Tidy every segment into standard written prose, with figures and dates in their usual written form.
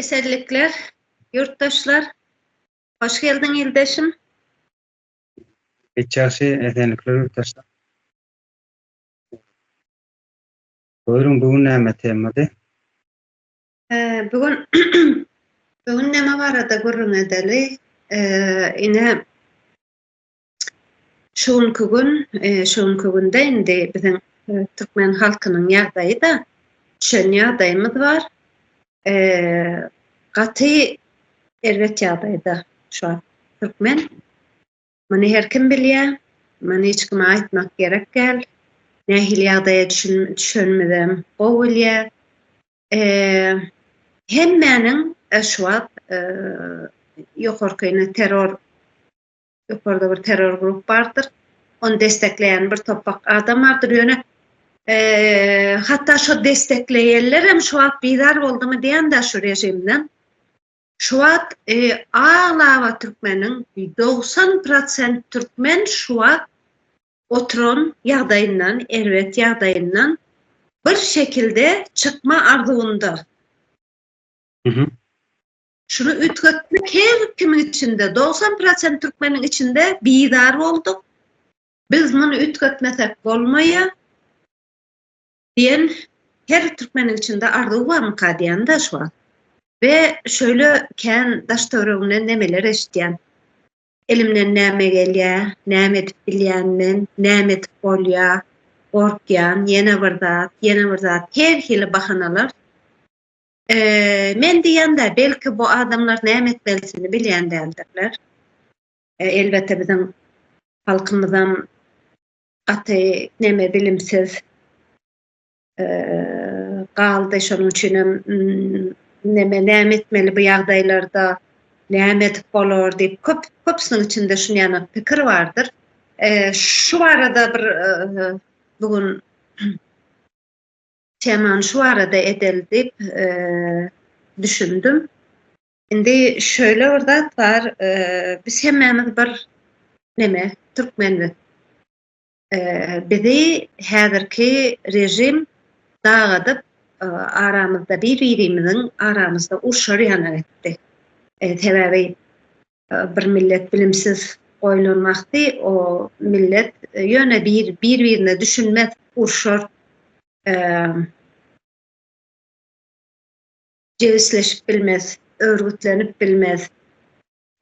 Esenlikler, yurttaşlar. Hoş geldin ildeşim. Geçerse esenlikler yurttaşlar. Buyurun bugün näme temady? Bugün bugün näme barada gurrun edeli? Ine şoňky günde indi biziň türkmen halkynyň ýagdaýy da şön ýagdaýymyz bar. Gaty erwet ýagdaýda şu an türkmen. Many her kim bilýär, many hiç kime aýtmak gerek gel. Nähili ýagdaýa düşenmedem, gowy bilýär. Hemmäniň şu an ýokarkyny ýokarda bir terror grup bardyr. Onu destekleýän bir topak adam bardyr ýöne. Hatta şu destekleýänler hem şu an bidar boldymy diýen de şu rejimden. Şu an ağlava türkmeniň 90% türkmen şu an oturan ýagdaýyndan, erwet ýagdaýyndan bir şekilde çıkma arzuwynda. Şunu ütgetmek her kimin içinde, 90% türkmeniň içinde bidar bolduk. Biz bunu ütgetmesek bolmaýa diyen her türkmeniň içinde arzuw barmy diýen de şu an. Ve şöyle ken daştöregine nemeler eşitýän. Elimden näme gelýär, näme edip bilýänmen, näme edip bolýar, gorkýan, ýene bir zat, her hili bahanalar. Men diýende belki bu adamlar näme etmelisini bilýän däldirler. Elbette biziň halkymyzdan gaty näme bilimsiz galdy, şonuň üçin näme etmeli bu ýagdaýlarda, näme edip bolar diýip köpsiniň içinde şuňa pikir bardyr. Şu arada bir bugün teman şu arada edildi düşündüm. Indi şöyle orada var, biz hemmämiz bir näme türkmenlik. Bizi häzirki rejim dağıdıp aramızda bir-birimiziň aramızda urşar ýana etdi. Sebäbi bir millet bilimsiz goýlanmakdy, o millet ýöne bir-birine düşünmez, urşar, jegisleşip bilmez, örgütlenip bilmez.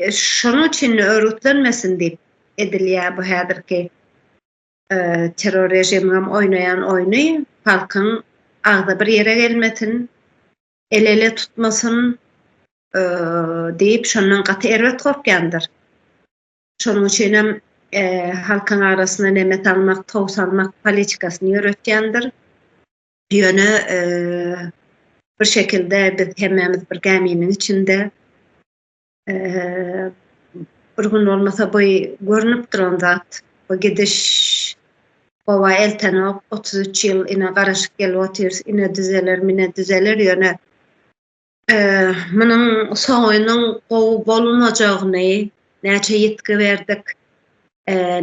Şonuň üçin örgütlenmesin diýip edilýär bu häzirki terror rejiminem oýnaýan oýny, halkyň agda bir ýere gelmesin, ele tutmasyn diýip şondan gaty erwet gorkýandyr. Şonuň üçin hem halkyň arasyna näme salmak, tow salmak politikasyny ýöretýändir. Ýöne bir şekilde biz hemmämiz bir gamynyň içinde bir gün bolmasa bu görünüp duran zat, bu gidiş Baba eltenok 33 ýyl ine garaşyk gelip otyr, ine düzeler, mine düzeler ýöne munyň soňynyň gowy bolmajagyny näçe ýetki berdik,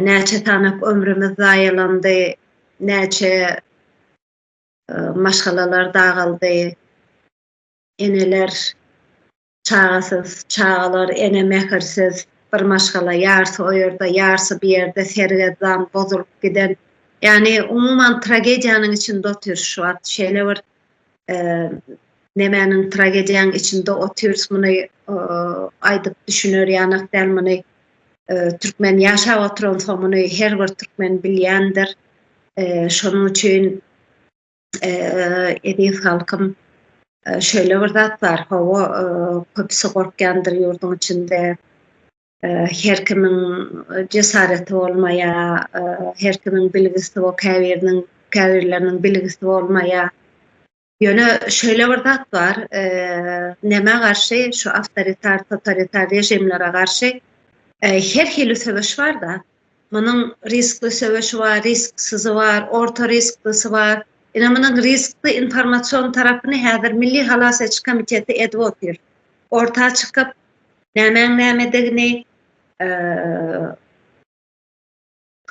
näçe tanyp ömrümiz zaýalandy, näçe maşgalalar dağıldy, eneler çağasız, çağalar ene mehirsiz, bir maşgala ýarsy o ýerde, ýarsy bir ýerde sergezan, bozulup giden. Yani umuman tragediýanyň içinde otyr şu an şeýle bir nemäniň tragediýanyň içinde otyr, muny aýdyp düşünür ýanak däl, muny türkmen ýaşap oturan muny her bir türkmen bilýändir. Şonuň üçin edip halkym şöyle bir zat bar, hawa köpsi gorkýandyr ýurduň içinde. Her kimiň cesareti bolmaýa, her kimiň bilgisi we käbirleriniň bilgisi bolmaýa. Ýöne şöyle bir zat bar, näme garşy, şu awtoritar, totalitar rejimlere garşy her hili söwüş bar da. Munyň riskli söwüşi bar, risksizi bar, orta risklisi bar. Ine munyň riskli informasiýon tarapyny häzir Milli Halasatçy Komiteti edip otyr. Orta çykyp näme-nämedigini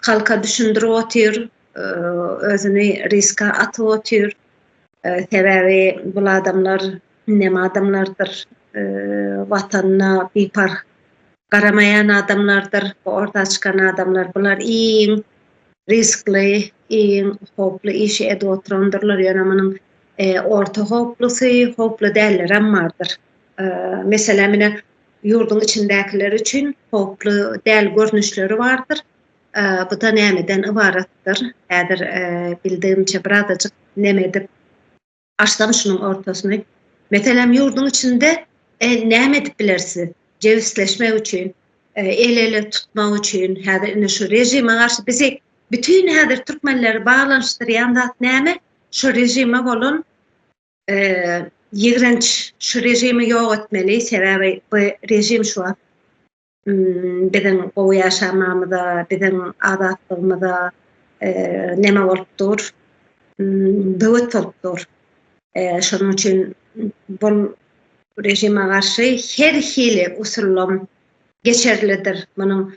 halka düşündirip otyr, özüni riska atyp otyr. Sebäbi bu adamlar näme adamlardyr? vatanına bir garamayan adamlardır, orta çıkan adamlar. Bular iň riskli, iň hoply işi ede oturandyrlar. Ýöne orta hoplusy, hoplu dälleri hem bardyr. Mesela mine ýurdun içindekiler üçin hoplu däl görnüşleri bardyr. Bu da nämeden ibaratdyr? Häzir bildiğimçe birazajyk nemedip açsam şunun ortasyny. Meselem ýurdun içinde näme edip bilersiz? Jewsleşmek üçin, el-ele tutmak üçin, häzir ine şu rejime garşy bizi bütün häzir türkmenleri baglanşdyrýan zat näme? Şu rejime bolan ýigrenç, şu rejimi ýok etmeli. Sebäbi bu rejim şu biziň gowy ýaşamamyza, biziň azatlygymyza näme bolupdyr? Böwet bolupdyr. Şonuň üçin bol rejime garşy her hili usullum geçerlidir. Munyň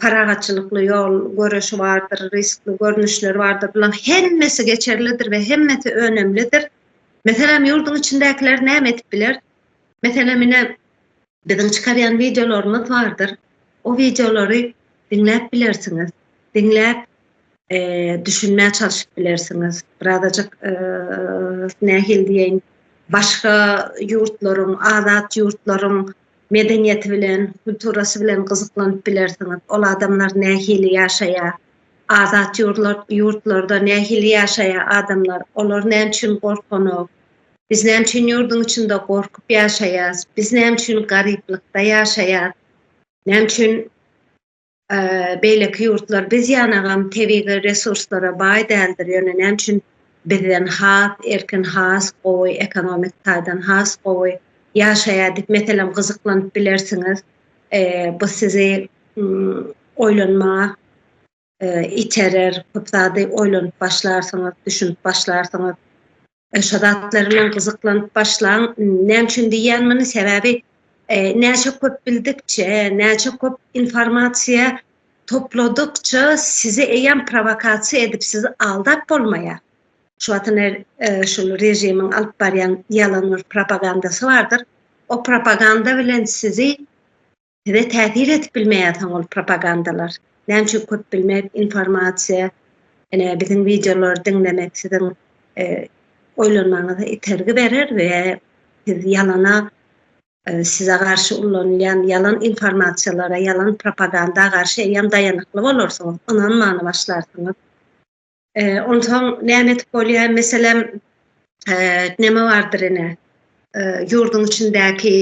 paragaçylykly ýol görüşi bardyr, riskli görnüşleri bardyr. Bular hemmesi geçerlidir we hemmesi önemlidir. Meselem ýurdun içindekiler näme edip biler? Meselem mine biziň çykarýan videolarymyz bardyr. O videolary dinläp bilersiňiz. Dinläp düşünmeye çalışıp bilersiňiz. Birazajyk nähil diýen başga ýurtlaryň, azat ýurtlaryň medeniýeti bilen, kulturasy bilen gyzyklanyp bilersiňiz. Ol adamlar nähili ýaşaýar, azat ýurtlarda nähili ýaşaýar adamlar. Olar näme üçin gorkanok? Biz näme üçin ýurdun içinde gorkup ýaşaýas? Biz näme üçin garyplykda ýaşaýar? Näme üçin beýleki ýurtlar biz ýanagam tebigi resurslara baý däldir. Ýöne näme üçin bizden erkin has, gowy ekonomik taýdan has, gowy ýaşaýar diýip meselem gyzyklanyp bilersiňiz. Bu sizi oýlanma iterer, köp zady oýlanyp başlarsyňyz, düşünüp başlarsyňyz. Şu zatlar bilen gyzyklanyp başlaň. Näme üçin diýenmini sebäbi näçe köp bildikçe, näçe köp informasiýa topladykça sizi eýen provokasiýa edip sizi aldap bolmaýar. Şu wagtyň şu rejimiň alyp barýan ýalan propagandasy bardyr. O propaganda bilen sizi täsir edip bilmeýär ol propagandalar. Näme üçin köp bilmek informasiýa, biziň videolary dinlemek siziň oýlanmaňyza itergi berer we siz ýalana size garşy ullanýan ýalan informasiýalara, ýalan propaganda garşy ýam dayanykly bolarsyňyz, inanmany başlarsyňyz. Ondan näme edip bolýar? Meselem näme bardyr ene? Ýurdun içindäki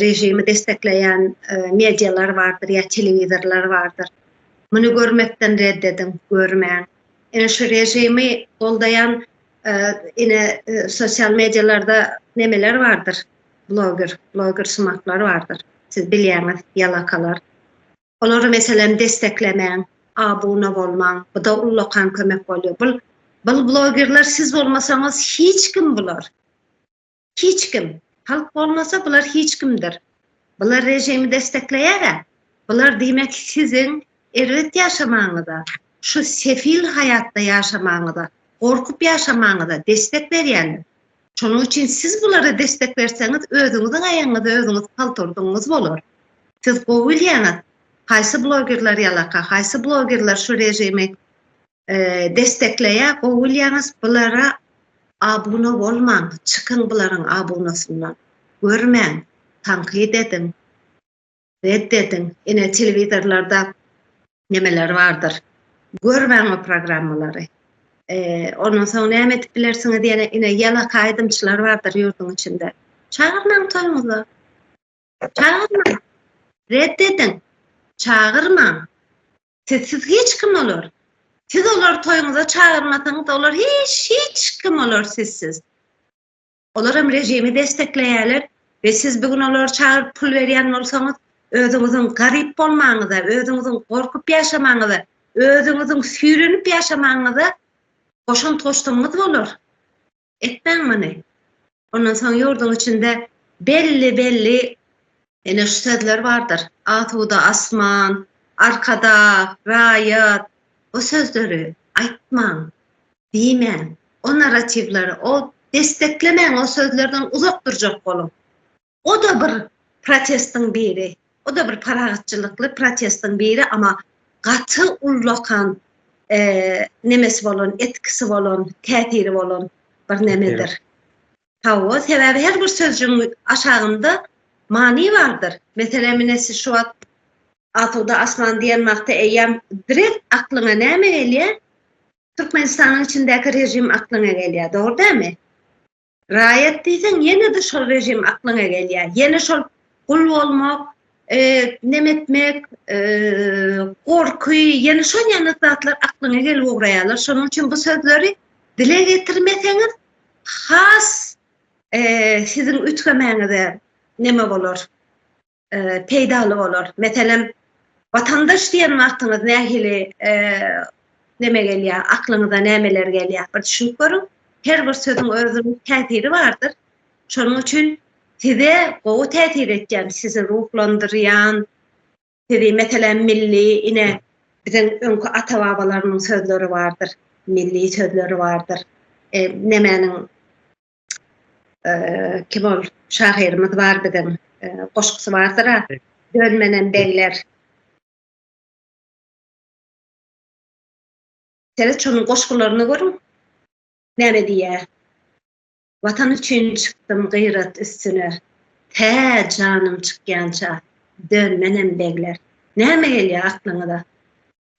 rejimi destekleýän medialar bardyr, ýa telewizorlar bardyr. Muny görmekden reddedim, görmäň. Ene şu rejimi goldaýan sosial medialarda nemeler bardyr? Blogger sumaklar bardyr. Siz bilýäňiz, ýalakalar. Olary meselem desteklemäň, abuna bolmaň, bu da ullakan kömek bolýar. Bu bloggerler siz bolmasaňyz hiç kim bular. Hiç kim. Halk bolmasa bular hiç kimdir. Bular rejimi destekleýär. Bular diýmek siziň erwet ýaşamaňyza, şu sefil hayatda ýaşamaňyza, gorkup ýaşamaňyza destek berýärler. Şonuň üçin siz bulara destek berseňiz özüňiziň aýaňyza özüňiz kaltyrdyňyz bolar. Siz gowulýaňyz, haýsy bloggerler ýalaka, haýsy bloggerler şu rejimi destekleýär, gowulýaňyz bulara abuna bolmaň, çykyň bularyň abunasyndan. Görmäň, tanqid edin, reddedin. Ine telewizorlarda nemeler bardyr. Görmäň o programmalary. Ondan soň näme edip bilersiňiz diýene ine ýalaka aýdymçylar bardyr ýurdun içinde. Çağırmaň toýuňyza. Çağırmaň. Reddedin. Çağırmaň. Siz hiç kim olar? Siz olar toýuňyza çağırmasaňyz olar hiç kim olar sizsiz. Olar hem rejimi destekleýärler we siz bugün olar çağıryp pul berýän bolsaňyz özüňiziň garyp bolmaňyza, özüňiziň gorkup ýaşamaňyza, özüňiziň sürünüp ýaşamaňyza goşun toştuňyz bolar. Etmeňmini. Ondan soň ýurdun içinde belli ene şu sözler bardyr. Atuda asman, arkada raýat. O sözleri aýtmaň, diýmeň. O narrativleri, o desteklemeň, o sözlerden uzak durjak bolun. O da bir protestin biri. O da bir paragatçylykly protestin biri ama gaty ullakan nemesi bolon, etkisi bolon, täsiri bolon bir nemedir. Tawo sebäbi her bir sözcüğün aşağında mani vardır. Mesela minesi şu at atuda asman diýen wagtda eýem direkt aklyňa näme gelýär? Türkmenistanyň içindäki rejim aklyňa gelýär, dogry dämi? Raýat diýsen ýene de şol rejim aklyňa gelýär. Ýene şol gul bolmak, nemetmek, gorky, ýene şol ýene zatlar aklyňa gelip ugraýarlar. Şonuň üçin bu sözleri dile getirmeseňiz has sizin ütgemäňizde neme bolar? Peýdaly bolar. Meselem vatandaş diýen wagtyňyz nähili neme gelýär, aklyňyza nämeler gelýär? Bir düşünip görüň. Her bir sözüň özüniň täsiri bardyr. Şonuň üçin size gowy täsir etýän, sizi ruhlandyrýan, sizi meselem milli ine biziň öňkü ata-babalarynyň sözleri bardyr, milli sözleri bardyr. Nemäniň kim ol şahyrymyz bar biziň, goşgusy bardyr ha. Dönmenen begler. Seret şonuň goşgularyny görüň. Näme diýär? Vatan üçin çykdym gyýrat üstüne. Tä janym çykýança dönmenen begler. Näme gelýär aklyňyza?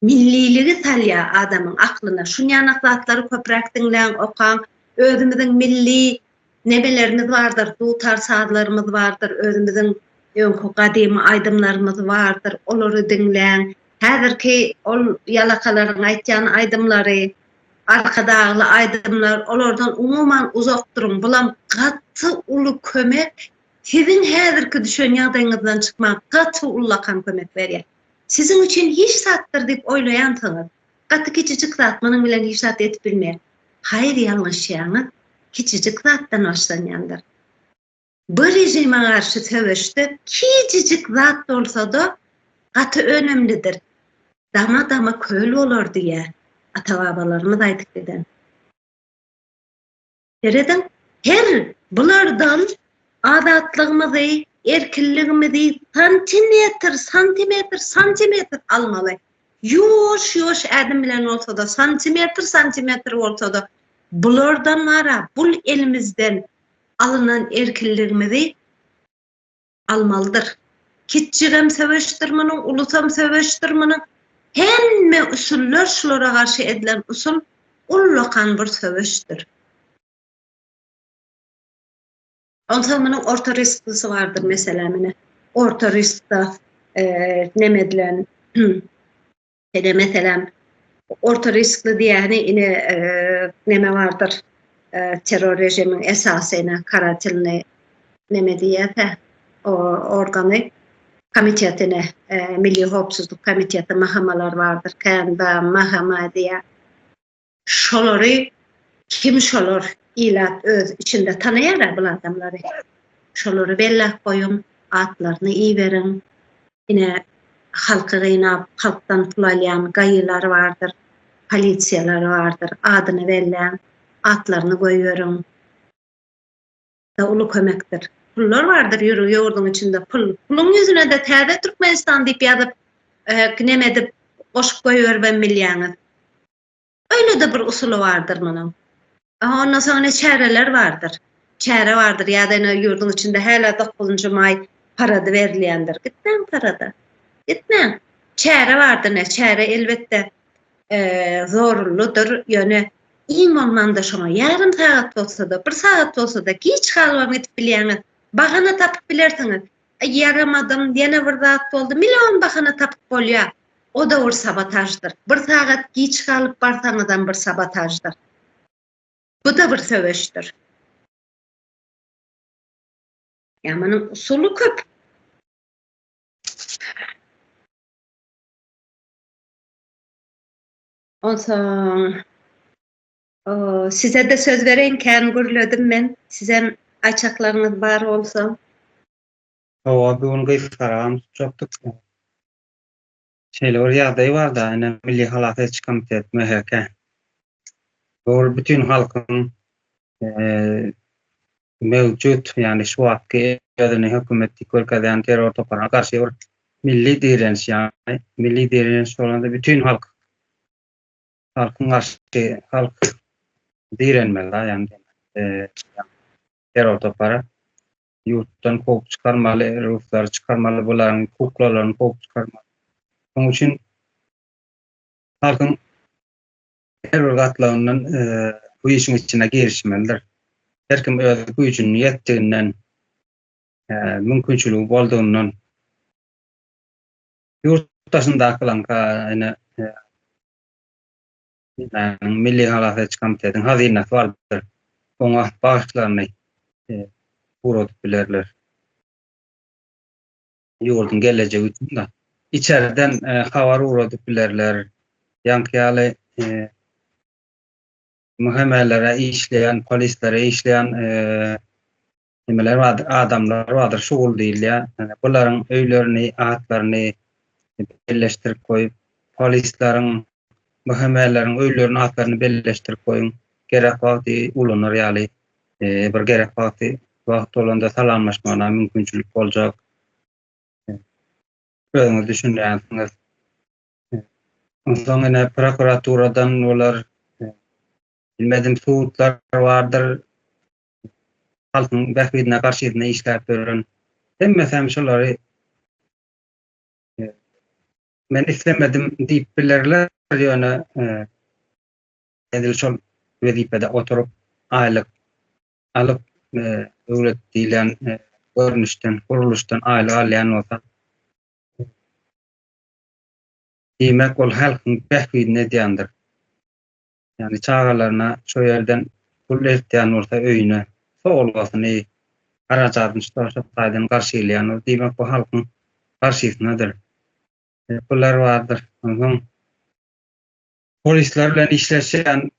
Milliligi salýar adamyň aklyna. Şu ýanak zatlary köpräk diňlän, okan, özümiziň milli nemelerimiz bardyr, dutar sazlarymyz bardyr, özümiziň öňkü gadymy aýdymlarymyz bardyr. Olary diňlän. Häzirki ol ýalakalaryň aýtýan aýdymlary, arkadagly aýdymlar, olardan umuman uzak duruň. Bulam gaty uly kömek siziň häzirki düşen ýagdaýyňyzdan çykmak gaty ullakan kömek berýär. Sizin üçin hiç satdyr diýip oýlaýansyňyz, gaty kiçijik zat munyň bilen hiç zat etip bilmeýär. Haýır ýalňyşýaňyz kiçijik zatdan başlanýandyr. Bir rejime garşy töweşde kiçijik zat bolsa-da gaty önemlidir. Dama köl bolar diýär ata-babalarymyz aýdyp giden. Dereden her bulardan azatlygymyzy, erkinligimizi santimetr almaly. Ýoş ädim bilen bolsa-da santimetr bolsa-da bulardan nara bul elimizden alınan erkinligimizi almalydyr. Kiçigem söweşdirmeniň, ulusam söweşdirmeniň hemme usuller şulara garşy edilen usul ullakan bir söweşdir. Ondan orta risklisi vardır mesela mene. Orta riskda nemedilen mesela orta riskli diýäni ine neme vardır. Terör rejiminin esasyna karatilini neme diýär o organy komitetine, Milli Hopsuzluk Komiteti mahamalar vardır. Kanda mahama diýär. Şolary kim şolar ilat öz içinde tanıyar bu adamları. Şolary bellak koyun, atlaryny iyi berin. Yine halkı gynap, halktan pul alýan gaýylar vardır, polisiýalar vardır. Adyny bellän, atlaryny goýberin. Da uly kömekdir. Pullar vardır ýurduň içinde pul. Pulun yüzüne de täze Türkmenistan diýip ýazyp, neme edip goşup goýberben bilýäňiz. Öyle de bir usulu vardır munyň. Ondan sonra çäreler vardır. Çäre vardır. Ýa-da ýurduň içinde häle 9-njy maý parada berilýändir. Gitmän parada. Gitmän. Çäre bardyr. Çäre elbetde zorludur. Ýöne iň da şoňa ýarym saat bolsa-da, 1 saat bolsa-da hiç halwam etip bilýäňiz. Bahana tapyp bilersiňiz. Ýaramadım, ýene bir zat boldy. Million bahana tapyp bolýar. O da bir sabotajdyr. 1 saat giç kalıp barsaňyzdan bir sabotajdyr. Bu da bir söweşdir. Ýamanyň usuly köp. Onsoň size de söz berenken gürledim men. Sizem açaklaryňyz bar bolsa. Hawa bugün gyýsaragam tutjapdyk. Şeýle bir ýagdaý bar da, ene Milli Halafet Komiteti MHK. Ol bütün halkyň mevcut, yani şu wagtky özüne hökümetlik görkezýän terror toplarına karşı bir milli direniş, yani milli direniş bolanda bütün halkyň karşı halk direnmeli, yani terror toplary ýurtdan kop çykarmaly, ruhsary çykarmaly, bularyň hukuklaryny kop çykarmaly. Onuň üçin halkyň terror gatlanynyň bu işin içine girişmelidir. Herkim öz güýjüni ýetdiginden, mümkinçiligi bolduğundan yurttaşynda aklanka Milli Halafet Komitetiň hazynasy bardyr. Oňa bagşlanyny urutup bilerler. Ýurdun gelejegi üçin da içeriden habar urutup bilerler. Ýanky muhemmelere işleyen, polislere işleyen nimeler vardır, adamlar vardır, şugul diýilýär. Bularyň öýlerini, atlaryny belleşdirip koyup, polisleriň, muhemmelleriň öýlerini, atlaryny belleşdirip koyun. Gerek wagty ulanır, ýaly bir gerek wagty wagt bolanda salamlaşmana mümkinçilik boljak. Özüňiz düşünýänsiňiz. Ondan prokuraturadan olar bilmedim suutlar vardır. Halkyň bähbidine garşydyna işläp beren. Hemmesem şolary men islemedim diýip bilerler. Ýöne edil şol wezipede oturup aýlyk alyp öwret diýilen görnüşden, guruluşdan aýlyk alýan bolsa demek ol halkyň bähbidine diýendir. Yani çağalaryna şo ýerden pul etýän bolsa öýüne sogulgasyny arajadyny taýdan garşylýan, demek bu halkyň garşysynadyr. Bular bardyr. Polisler bilen işleşen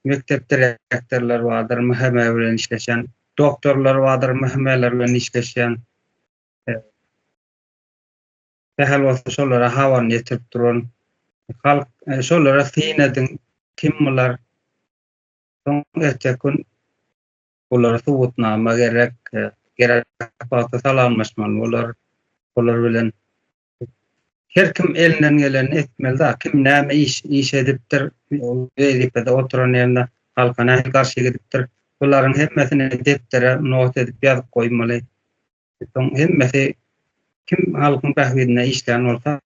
mektep direktorlar bardyr, muhemme bilen işleşen doktorlar bardyr, muhemmeler bilen işleşen behel bolsa şolara hawan ýetirip duran halk şolara synedin kim bular? Soň ertekün bulara subutnama gerek wagtda salamlaşmaly bular bilen herkim elinden geleni etmeli, kim näme iş edipdir, wezipede oturan ýerinde halkana garşy gidipdir. Bularyň hemmesini deptere not edip ýazyp goýmaly. Soň hemmesi kim halkyň bähbidine işleýän bolsa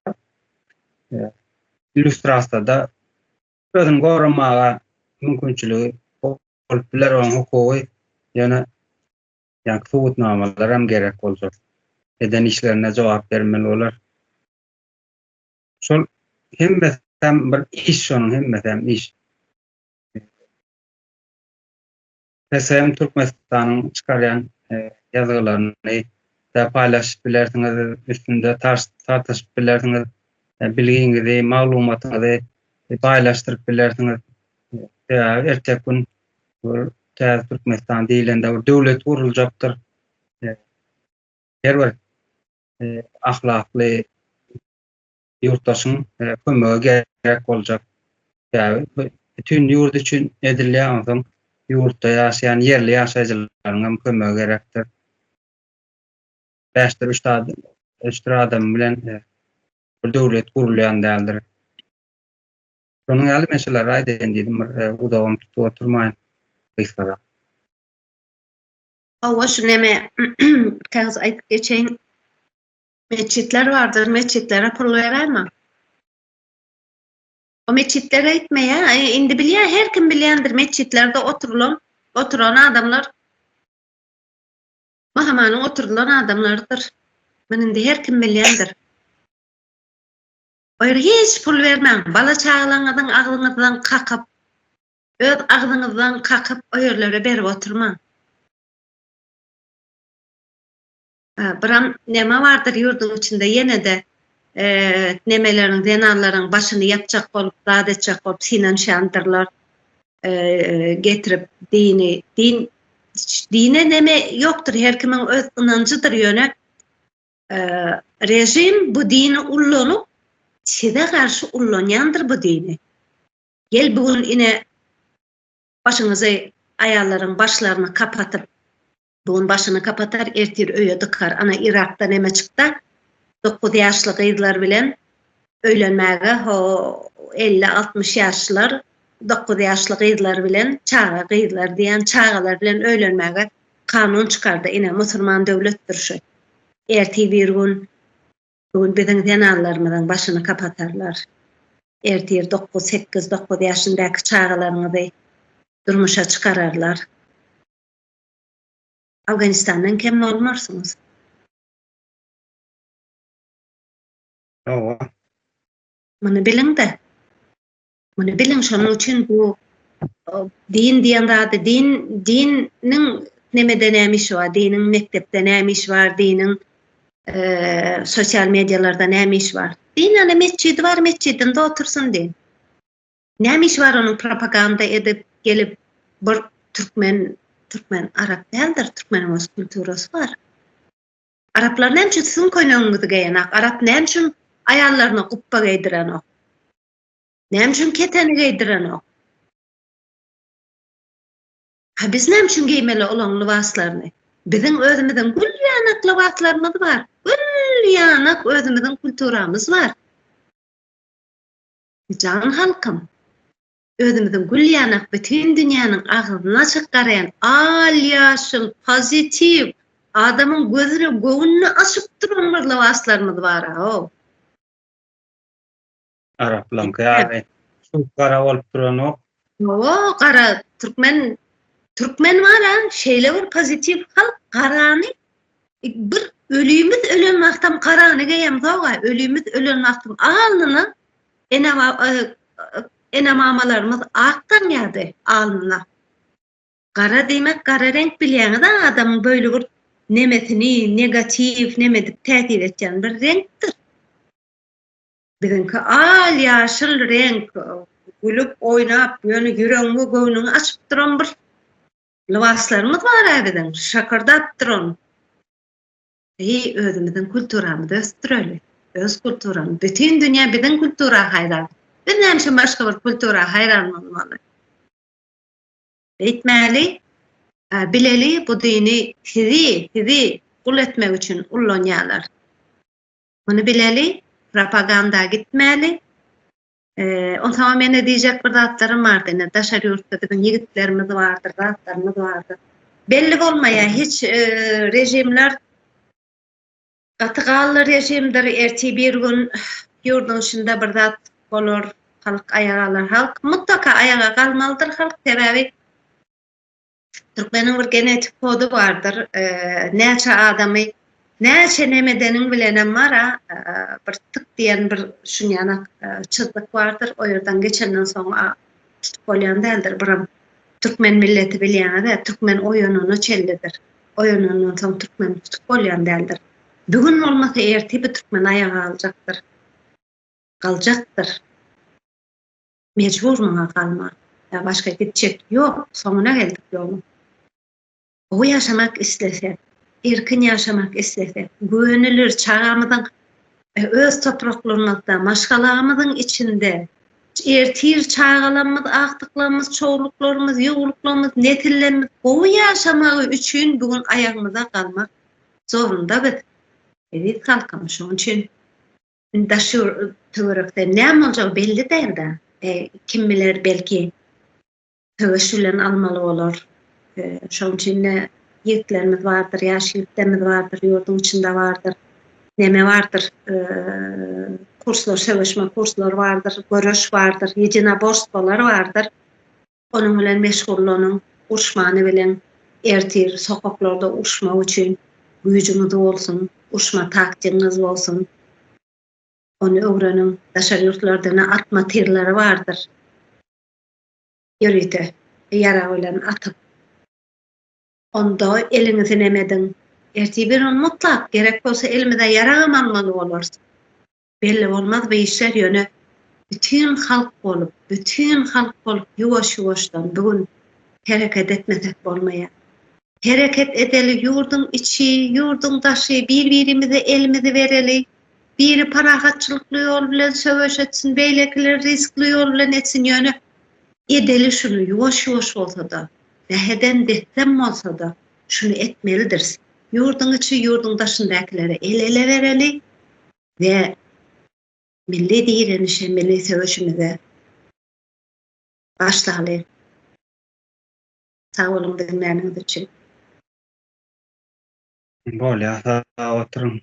illustrasiýada özüni goramaga mümkinçiligi bolup biler, oň hukuky ýöne subutnamalar hem gerek boljak. Eden işlerine jogap bermeli bolar. Şol hemmesem bir iş, şonuň hemmesem iş. Mesem Türkmenistanyň çykarýan ýazgylaryny da paýlaşyp bilersiňiz, üstünde tartyşyp bilersiňiz, bilgiňizi, maglumatyňyzy paýlaşdyryp bilersiňiz. Ertekün Türkmenistan diýilende bir döwlet guruljakdyr. Her bir ahlakly yurttaşyň kömegi gerek boljak. Bütün ýurt üçin edilýän ýurtda ýaşaýan yerli ýaşaýjylaryň kömegi gerekdir. Beşdir üç adam bilen bir döwlet gurulýan däldir. Şonuň ýaly meselelere aýdyn diýdim, udawam tutup oturmaýyn. Beýsara. Awa şu neme täze aýdyp geçeň meçitler vardır, meçitlere pul berermi? O meçitlere aýtmaýa, indi bilýär, her kim bilýändir, meçitlerde oturan adamlar mahamanyň oturulan adamlardyr. Meninde her kim bilýändir. Oýra hiç pul bermäň, bala çağlaňyzyň aglyňyzdan kakyp, öz aglyňyzdan kakyp o ýerlere berip oturmaň. Biram neme vardır ýurdun içinde, ýene de nemeleriň, denarlaryň başyny ýapjak bolup, zat etjek bolup sinen şandyrlar getirip dine neme ýokdur, her kimiň öz ynanjydyr ýöne. Rejim bu dini ullanyp size karşı ullanyandır bu dini. Gel bugün ine başınızı ayarların başlarını kapatıp Bugun başyny kapatar, ertir öýe dykar. Ana Irakda näme çykdy? 9 ýaşly gyzlar bilen öýlenmäge 50-60 ýaşlar 9 ýaşly gyzlar bilen çaga gyzlar diýen çagalar bilen öýlenmäge kanun çykardy. Ine musulman döwletdir şu. Erti bir gün bugun biziň denallarymyzyň başyny kapatarlar. Ertir 9 ýaşyndaky çagalaryňy durmuşa çykararlar. Afganistandan kim bolmarsyňyz? Owa. Muny bilen-de. Muny bilen şonuň üçin bu din diýen zady diniň nemede nämiş bar, diniň mekdepde nämiş bar, diniň sosial medialarda nämiş bar. Din ana mescidi var, mescidinde otursun din. Nämiş bar onuň propaganda edip gelip bir Türkmen Arap däldir, Türkmen öz kulturasy bar. Araplar näme üçin sizin koýnagyňyzy geýenak? Arap näme üçin aýallaryna guppa geýdirenok? Näme üçin keteni geýdirenok? Ha biz näme üçin geýmeli olan libaslaryny? Biziň özümiziň gülýanak libaslarymyz bar. Gülýanak özümiziň kulturamyz bar. Jan halkym, özümiziň gülýanak bütün dünýäniň agyna çykaran alýaşyl, pozitiv, adamyň gözüne göwnüni açyp duran bir libaslarymyz bar. Araplan ýa-ni şu gara bolup duranok. Gara Türkmen var ha, şeýle bir pozitiv halk garany bir ölüýümüz ölen wagtam garany geýem zoga, ölüýümüz ölen wagtam alnyny ene mamalarymız aktan ýady alnyna. Gara demek gara renk bilýäňi-de adamyň böyle bir nemetini, negativ, nemedip täsir etýän bir renkdir. Biziňki alýaşyl renk, gülüp oýnap, ýöne ýüregiňi göwnüňi açyp duran bir libaslarymyz bar äbidiň, şakardap duran. Özümiziň kulturamyzy ösdüreli. Öz kulturam, bütün dünýä biziň kultura haýran. Biz näme başga bir kultura haýran bolmaly. Beýtmäli, bileli bu dini sizi kul etmek üçin ullanýarlar. Muny bileli, propaganda gitmäli. Ondan mene diýjek bir zatlarym bar, ene daşar ýurtda biziň ýigitlerimiz bardyr, zatlarymyz bardyr. Belli bolmaýa hiç rejimler gatygaly rejimdir, erti bir gün ýurdun içinde bir zat bolar, halk ayağa alar, halk mutlaka ayağa kalmalıdır, halk sebebi Türkmeniň bir genetik kodu bardyr, näçe adamy, näçe nemedeniň bilenen bar, bir tık diýen bir şunýanak çyzdyk bardyr, o ýerden geçenden soň tutup bolýan däldir, biram Türkmen milleti bilýän-de, Türkmen oýununy çellidir. Oýunundan soň Türkmen tutup bolýan däldir. Bugün olmasa erti bir Türkmen ayağa kaljakdyr. Mecbur muňa kalma. Ya başka gidecek yok, sonuna geldik yolun. O yaşamak istesek, erkin yaşamak istesek, güvenilir çağımızın öz topraklarımızda, maşgalarımızın içinde, ertir çağalarımız, aktıklarımız, çoğuluklarımız, yoğuluklarımız, netillerimiz, o yaşamağı üçün bugün ayağımıza kalmak zorunda biz. Evet kalkamış onun için. Daşır tüvürükte ne olacak belli değil de. Kim bilir belki tövüşülen almalı olur. Şoň içinde ýigitlerimiz vardır, ýaş ýigitlerimiz vardır, ýurdun içinde vardır. Neme vardır? Kurslar, söwüşme kurslar vardır, görüş vardır, ýejine borslar vardır. Onuň bilen meşgullanyň, urşmany bilen ertir sokaklarda urşma üçin güýjüňiz bolsun, urşma taktiğiniz bolsun. Onu öwrenin, daşar ýurtlardan atma terleri vardır. Ýörüýte, ýara bilen atyp. Onda eliňizi nemedin. Erti bir mutlak gerek bolsa elimizde ýara almaly bolar. Belli bolmaz bu işler ýöne bütün halk bolup ýuwaş-ýuwaşdan bugün hereket etmesek bolmaýar. Hereket edeli ýurdun içi, ýurdun daşy, bir-birimize elimizi bereli. Biri parahatçılıklı yol bilen söwüş etsin, beýlekiler riskli yol bilen etsin ýöne edeli şunu ýuwaş-ýuwaş bolsa da, näheden detsem bolsa da, şunu etmelidir. Yurdun içi, yurdun daşındakilere ele vereli ve milli direnişe, milli söwüşimize başlaly. Sağ olun dinleýäniniz üçin. Bolýa, sağ oturun.